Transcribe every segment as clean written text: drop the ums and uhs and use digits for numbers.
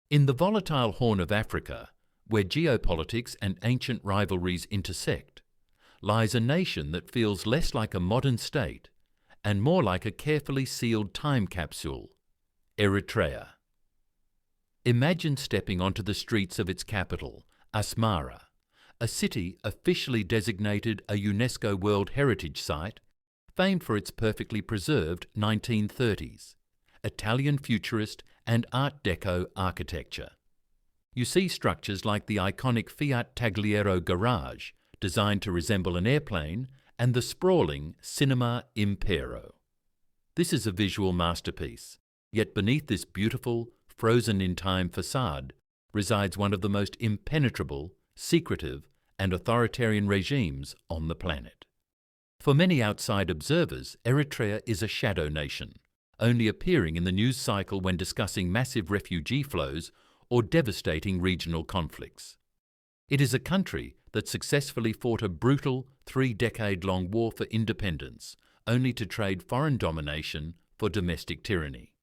In the volatile Horn of Africa, where geopolitics and ancient rivalries intersect, lies a nation that feels less like a modern state and more like a carefully sealed time capsule: Eritrea. Imagine stepping onto the streets of its capital, Asmara, a city officially designated a UNESCO World Heritage Site, famed for its perfectly preserved 1930s, Italian futurist and Art Deco architecture. You see structures like the iconic Fiat Tagliero garage, designed to resemble an airplane, and the sprawling Cinema Impero. This is a visual masterpiece, yet beneath this beautiful, frozen-in-time facade resides one of the most impenetrable, secretive, and authoritarian regimes on the planet. For many outside observers, Eritrea is a shadow nation, only appearing in the news cycle when discussing massive refugee flows or devastating regional conflicts. It is a country that successfully fought a brutal 3-decade-long war for independence, only to trade foreign domination for domestic tyranny.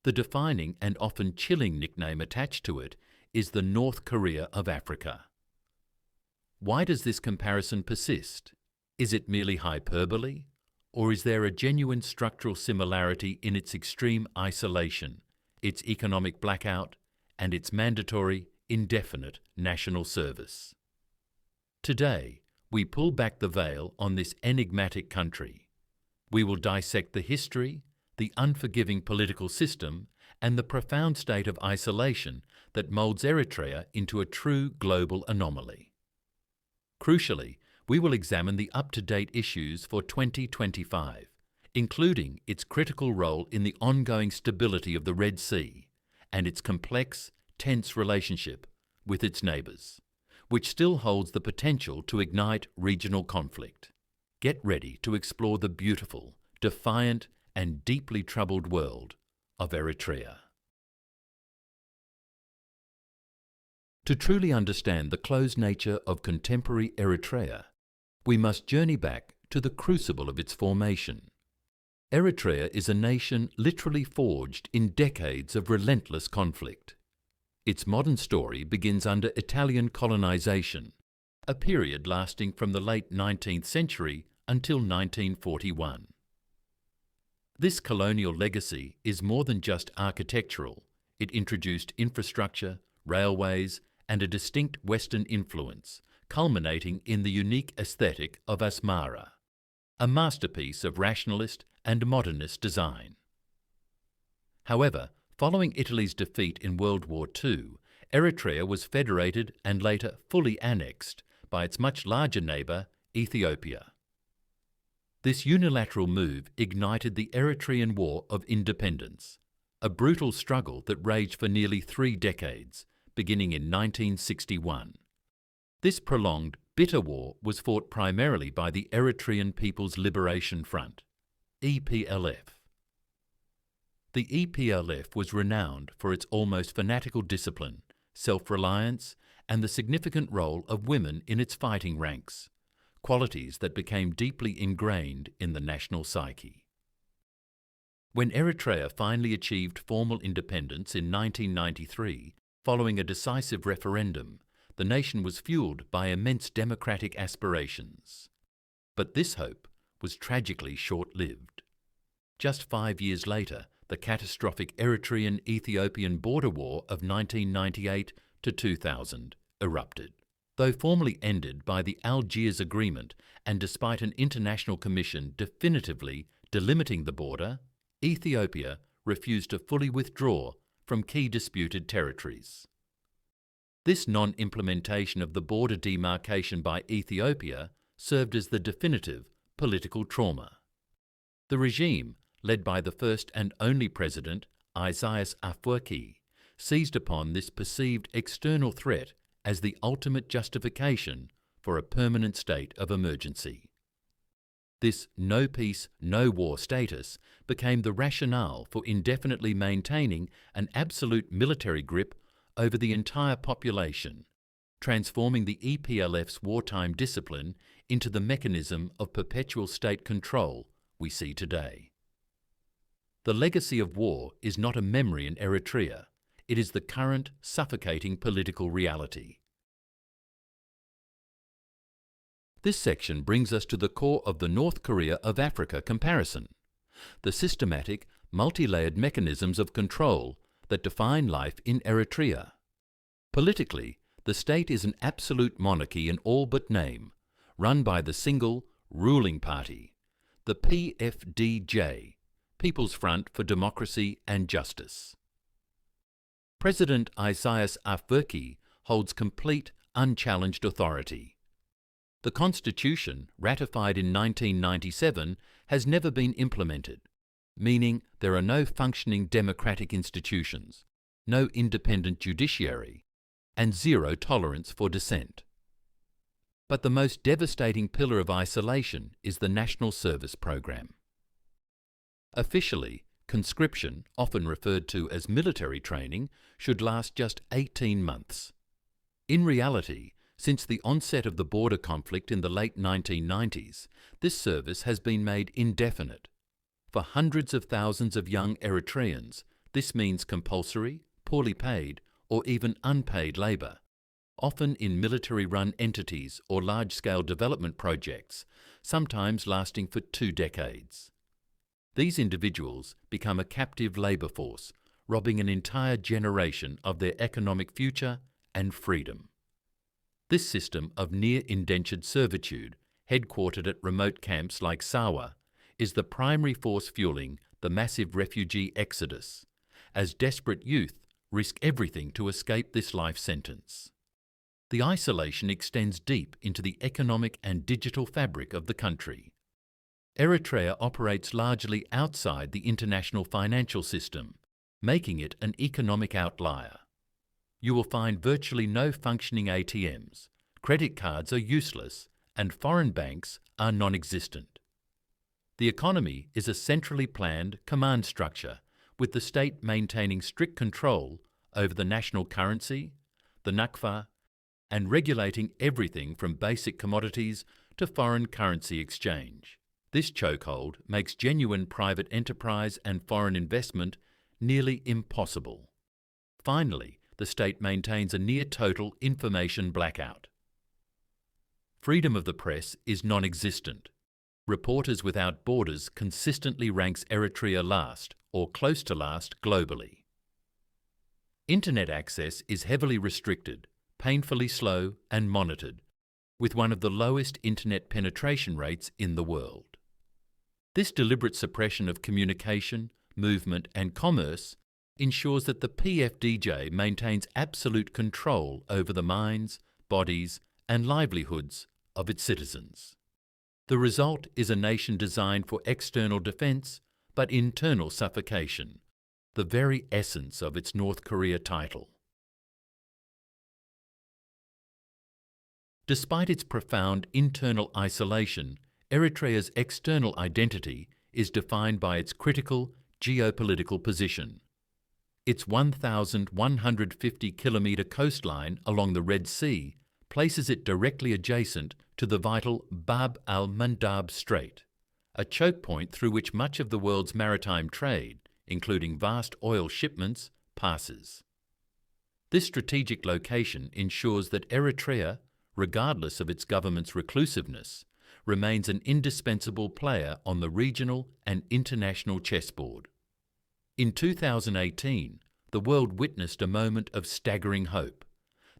The defining and often chilling nickname attached to it is the North Korea of Africa. Why does this comparison persist? Is it merely hyperbole? Or is there a genuine structural similarity in its extreme isolation, its economic blackout, and its mandatory, indefinite national service? Today, we pull back the veil on this enigmatic country. We will dissect the history, the unforgiving political system, and the profound state of isolation that molds Eritrea into a true global anomaly. Crucially, we will examine the up-to-date issues for 2025, including its critical role in the ongoing stability of the Red Sea and its complex, tense relationship with its neighbours, which still holds the potential to ignite regional conflict. Get ready to explore the beautiful, defiant, and deeply troubled world of Eritrea. To truly understand the closed nature of contemporary Eritrea, we must journey back to the crucible of its formation. Eritrea is a nation literally forged in decades of relentless conflict. Its modern story begins under Italian colonization, a period lasting from the late 19th century until 1941. This colonial legacy is more than just architectural. It introduced infrastructure, railways, and a distinct Western influence, culminating in the unique aesthetic of Asmara, a masterpiece of rationalist and modernist design. However, following Italy's defeat in World War II, Eritrea was federated and later fully annexed by its much larger neighbour, Ethiopia. This unilateral move ignited the Eritrean War of Independence, a brutal struggle that raged for nearly 3 decades, beginning in 1961. This prolonged, bitter war was fought primarily by the Eritrean People's Liberation Front, EPLF. The EPLF was renowned for its almost fanatical discipline, self-reliance, and the significant role of women in its fighting ranks, qualities that became deeply ingrained in the national psyche. When Eritrea finally achieved formal independence in 1993, following a decisive referendum, the nation was fueled by immense democratic aspirations. But this hope was tragically short-lived. Just 5 years later, the catastrophic Eritrean-Ethiopian border war of 1998 to 2000 erupted. Though formally ended by the Algiers Agreement and despite an international commission definitively delimiting the border, Ethiopia refused to fully withdraw from key disputed territories. This non-implementation of the border demarcation by Ethiopia served as the definitive political trauma. The regime, led by the first and only president, Isaias Afwerki, seized upon this perceived external threat as the ultimate justification for a permanent state of emergency. This no peace, no war status became the rationale for indefinitely maintaining an absolute military grip over the entire population, transforming the EPLF's wartime discipline into the mechanism of perpetual state control we see today. The legacy of war is not a memory in Eritrea. It is the current, suffocating political reality. This section brings us to the core of the North Korea of Africa comparison, the systematic, multi-layered mechanisms of control that define life in Eritrea. Politically, the state is an absolute monarchy in all but name, run by the single, ruling party, the PFDJ, People's Front for Democracy and Justice. President Isaias Afwerki holds complete, unchallenged authority. The Constitution, ratified in 1997, has never been implemented, meaning there are no functioning democratic institutions, no independent judiciary, and zero tolerance for dissent. But the most devastating pillar of isolation is the National Service Program. Officially, conscription, often referred to as military training, should last just 18 months. In reality, since the onset of the border conflict in the late 1990s, this service has been made indefinite. For hundreds of thousands of young Eritreans, this means compulsory, poorly paid, or even unpaid labour, often in military-run entities or large-scale development projects, sometimes lasting for 2 decades. These individuals become a captive labour force, robbing an entire generation of their economic future and freedom. This system of near-indentured servitude, headquartered at remote camps like Sawa, is the primary force fueling the massive refugee exodus, as desperate youth risk everything to escape this life sentence. The isolation extends deep into the economic and digital fabric of the country. Eritrea operates largely outside the international financial system, making it an economic outlier. You will find virtually no functioning ATMs, credit cards are useless, and foreign banks are non-existent. The economy is a centrally planned command structure, with the state maintaining strict control over the national currency, the nakfa, and regulating everything from basic commodities to foreign currency exchange. This chokehold makes genuine private enterprise and foreign investment nearly impossible. Finally, the state maintains a near-total information blackout. Freedom of the press is non-existent. Reporters Without Borders consistently ranks Eritrea last, or close to last, globally. Internet access is heavily restricted, painfully slow and monitored, with one of the lowest internet penetration rates in the world. This deliberate suppression of communication, movement and commerce ensures that the PFDJ maintains absolute control over the minds, bodies and livelihoods of its citizens. The result is a nation designed for external defence but internal suffocation, the very essence of its North Korea title. Despite its profound internal isolation, Eritrea's external identity is defined by its critical geopolitical position. Its 1,150-kilometre coastline along the Red Sea places it directly adjacent to the vital Bab al-Mandab Strait, a choke point through which much of the world's maritime trade, including vast oil shipments, passes. This strategic location ensures that Eritrea, regardless of its government's reclusiveness, remains an indispensable player on the regional and international chessboard. In 2018, the world witnessed a moment of staggering hope,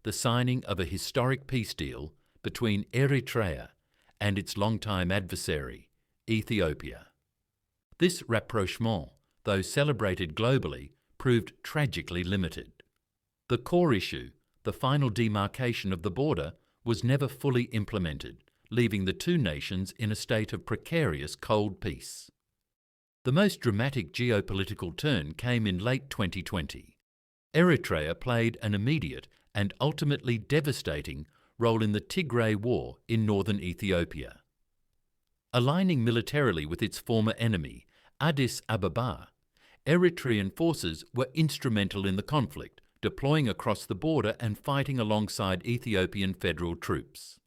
the signing of a historic peace deal between Eritrea and its longtime adversary, Ethiopia. This rapprochement, though celebrated globally, proved tragically limited. The core issue, the final demarcation of the border, was never fully implemented, leaving the two nations in a state of precarious cold peace. The most dramatic geopolitical turn came in late 2020. Eritrea played an immediate and ultimately devastating role in the Tigray War in northern Ethiopia. Aligning militarily with its former enemy, Addis Ababa, Eritrean forces were instrumental in the conflict, deploying across the border and fighting alongside Ethiopian federal troops.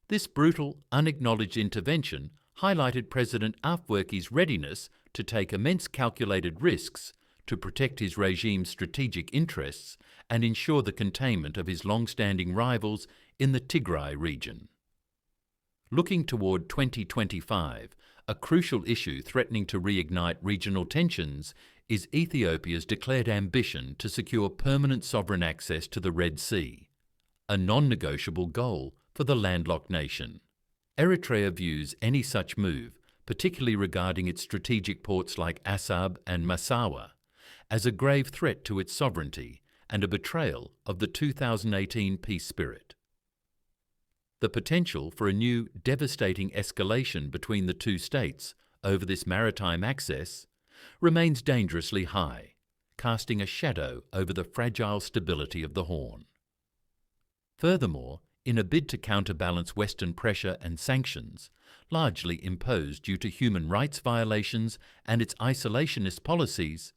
This brutal, unacknowledged intervention highlighted President Afwerki's readiness to take immense calculated risks to protect his regime's strategic interests and ensure the containment of his long-standing rivals in the Tigray region. Looking toward 2025, a crucial issue threatening to reignite regional tensions is Ethiopia's declared ambition to secure permanent sovereign access to the Red Sea, a non-negotiable goal for the landlocked nation. Eritrea views any such move, particularly regarding its strategic ports like Assab and Massawa, as a grave threat to its sovereignty and a betrayal of the 2018 peace spirit. The potential for a new devastating escalation between the two states over this maritime access remains dangerously high, casting a shadow over the fragile stability of the Horn. Furthermore, in a bid to counterbalance Western pressure and sanctions, largely imposed due to human rights violations and its isolationist policies,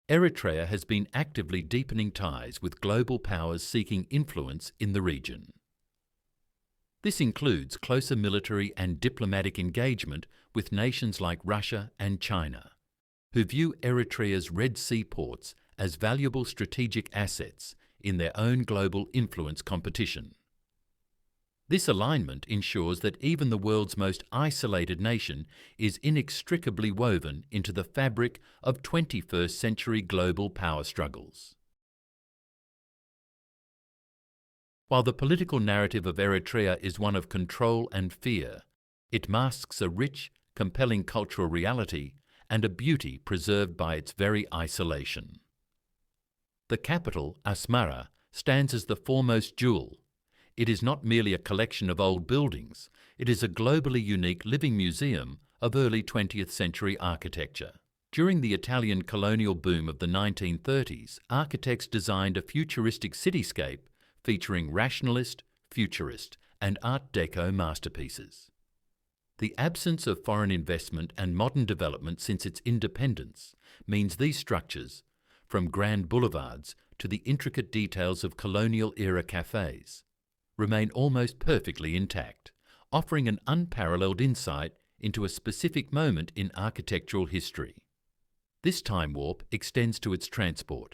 Eritrea has been actively deepening ties with global powers seeking influence in the region. This includes closer military and diplomatic engagement with nations like Russia and China, who view Eritrea's Red Sea ports as valuable strategic assets in their own global influence competition. This alignment ensures that even the world's most isolated nation is inextricably woven into the fabric of 21st century global power struggles. While the political narrative of Eritrea is one of control and fear, it masks a rich, compelling cultural reality and a beauty preserved by its very isolation. The capital, Asmara, stands as the foremost jewel. It is not merely a collection of old buildings, it is a globally unique living museum of early 20th century architecture. During the Italian colonial boom of the 1930s, architects designed a futuristic cityscape featuring rationalist, futurist, and Art Deco masterpieces. The absence of foreign investment and modern development since its independence means these structures, from grand boulevards to the intricate details of colonial-era cafes, remain almost perfectly intact, offering an unparalleled insight into a specific moment in architectural history. This time warp extends to its transport.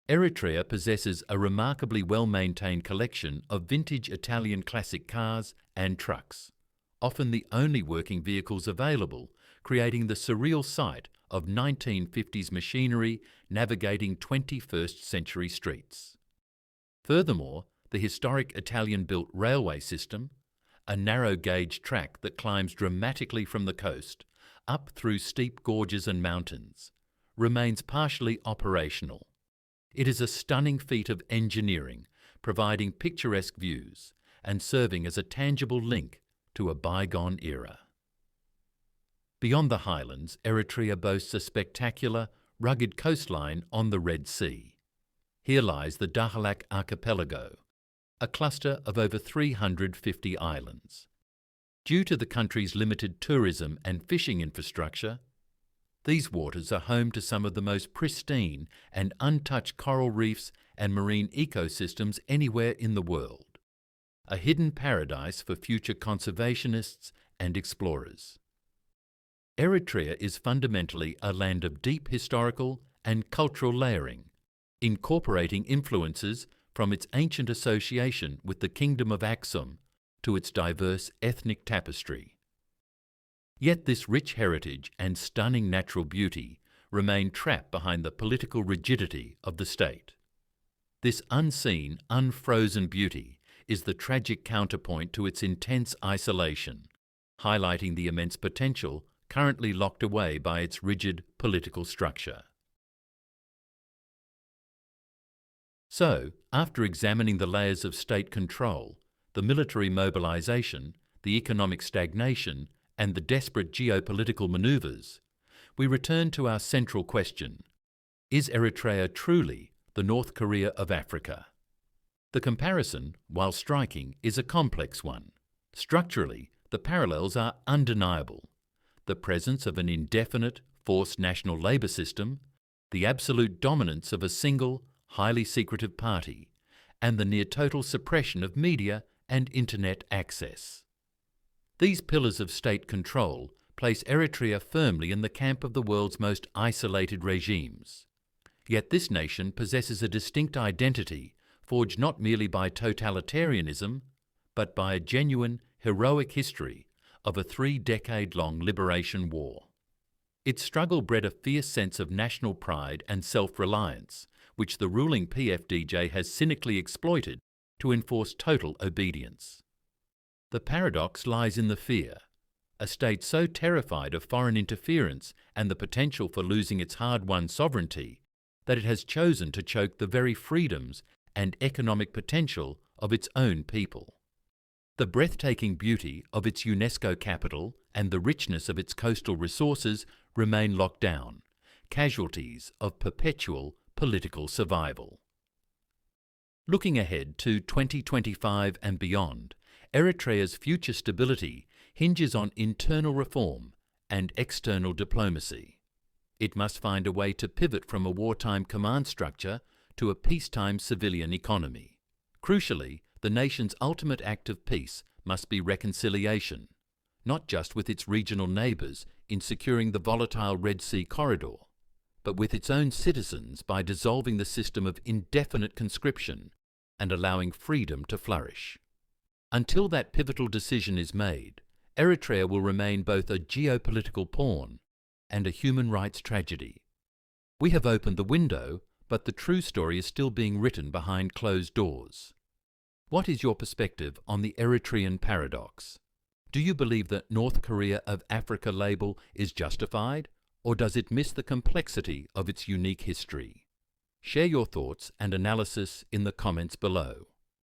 Eritrea possesses a remarkably well-maintained collection of vintage Italian classic cars and trucks, often the only working vehicles available, creating the surreal sight of 1950s machinery navigating 21st century streets. Furthermore, the historic Italian-built railway system, a narrow-gauge track that climbs dramatically from the coast up through steep gorges and mountains, remains partially operational. It is a stunning feat of engineering, providing picturesque views and serving as a tangible link to a bygone era. Beyond the highlands, Eritrea boasts a spectacular, rugged coastline on the Red Sea. Here lies the Dahlak Archipelago, a cluster of over 350 islands. Due to the country's limited tourism and fishing infrastructure, these waters are home to some of the most pristine and untouched coral reefs and marine ecosystems anywhere in the world, a hidden paradise for future conservationists and explorers. Eritrea is fundamentally a land of deep historical and cultural layering, incorporating influences from its ancient association with the Kingdom of Aksum to its diverse ethnic tapestry. Yet this rich heritage and stunning natural beauty remain trapped behind the political rigidity of the state. This unseen, unfrozen beauty is the tragic counterpoint to its intense isolation, highlighting the immense potential currently locked away by its rigid political structure. So, after examining the layers of state control, the military mobilization, the economic stagnation, and the desperate geopolitical maneuvers, we return to our central question: is Eritrea truly the North Korea of Africa? The comparison, while striking, is a complex one. Structurally, the parallels are undeniable. The presence of an indefinite, forced national labour system, the absolute dominance of a single, highly secretive party, and the near-total suppression of media and internet access. These pillars of state control place Eritrea firmly in the camp of the world's most isolated regimes. Yet this nation possesses a distinct identity forged not merely by totalitarianism, but by a genuine, heroic history of a 3-decade-long liberation war. Its struggle bred a fierce sense of national pride and self-reliance, which the ruling PFDJ has cynically exploited to enforce total obedience. The paradox lies in the fear. A state so terrified of foreign interference and the potential for losing its hard-won sovereignty that it has chosen to choke the very freedoms and economic potential of its own people. The breathtaking beauty of its UNESCO capital and the richness of its coastal resources remain locked down, casualties of perpetual political survival. Looking ahead to 2025 and beyond, Eritrea's future stability hinges on internal reform and external diplomacy. It must find a way to pivot from a wartime command structure to a peacetime civilian economy. Crucially, the nation's ultimate act of peace must be reconciliation, not just with its regional neighbours in securing the volatile Red Sea corridor, but with its own citizens by dissolving the system of indefinite conscription and allowing freedom to flourish. Until that pivotal decision is made, Eritrea will remain both a geopolitical pawn and a human rights tragedy. We have opened the window, but the true story is still being written behind closed doors. What is your perspective on the Eritrean paradox? Do you believe that North Korea of Africa label is justified, or does it miss the complexity of its unique history? Share your thoughts and analysis in the comments below.